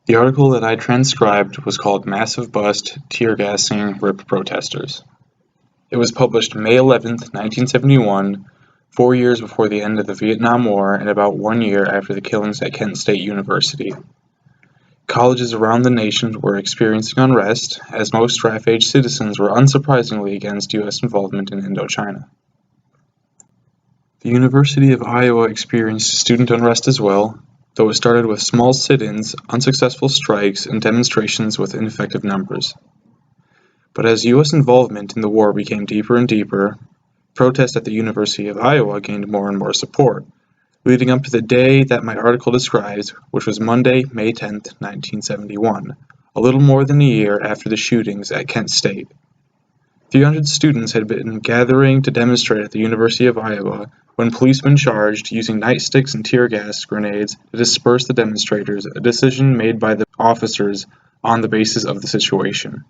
The article that I transcribed was called Massive Bust, Tear Gassing, Rip Protesters. It was published May 11th, 1971, 4 years before the end of the Vietnam War and about 1 year after the killings at Kent State University. Colleges around the nation were experiencing unrest, as most draft-age citizens were unsurprisingly against U.S. involvement in Indochina. The University of Iowa experienced student unrest as well, though it started with small sit-ins, unsuccessful strikes, and demonstrations with ineffective numbers. But as U.S. involvement in the war became deeper and deeper, protests at the University of Iowa gained more and more support, leading up to the day that my article describes, which was Monday, May 10, 1971, a little more than a year after the shootings at Kent State. 300 students had been gathering to demonstrate at the University of Iowa when policemen charged, using nightsticks and tear gas grenades to disperse the demonstrators, a decision made by the officers on the basis of the situation.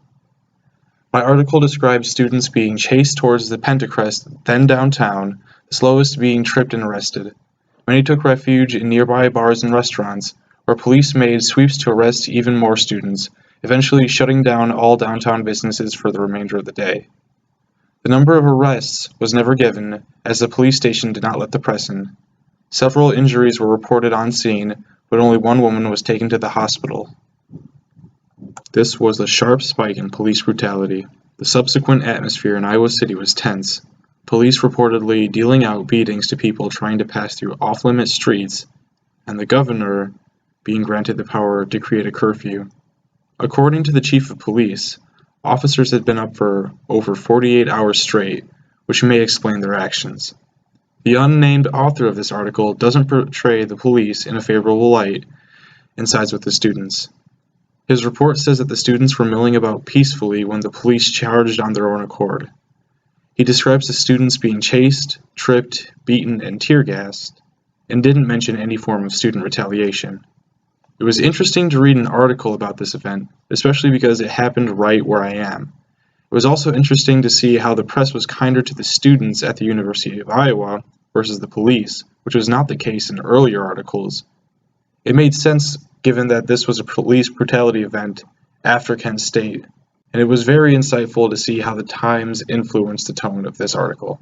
My article describes students being chased towards the Pentacrest, then downtown, the slowest being tripped and arrested. Many took refuge in nearby bars and restaurants, where police made sweeps to arrest even more students, eventually shutting down all downtown businesses for the remainder of the day. The number of arrests was never given, as the police station did not let the press in. Several injuries were reported on scene, but only one woman was taken to the hospital. This was a sharp spike in police brutality. The subsequent atmosphere in Iowa City was tense, police reportedly dealing out beatings to people trying to pass through off-limit streets, and the governor being granted the power to create a curfew. According to the chief of police, officers had been up for over 48 hours straight, which may explain their actions. The unnamed author of this article doesn't portray the police in a favorable light and sides with the students. His report says that the students were milling about peacefully when the police charged on their own accord. He describes the students being chased, tripped, beaten, and tear-gassed, and didn't mention any form of student retaliation. It was interesting to read an article about this event, especially because it happened right where I am. It was also interesting to see how the press was kinder to the students at the University of Iowa versus the police, which was not the case in earlier articles. It made sense given that this was a police brutality event after Kent State, and it was very insightful to see how the Times influenced the tone of this article.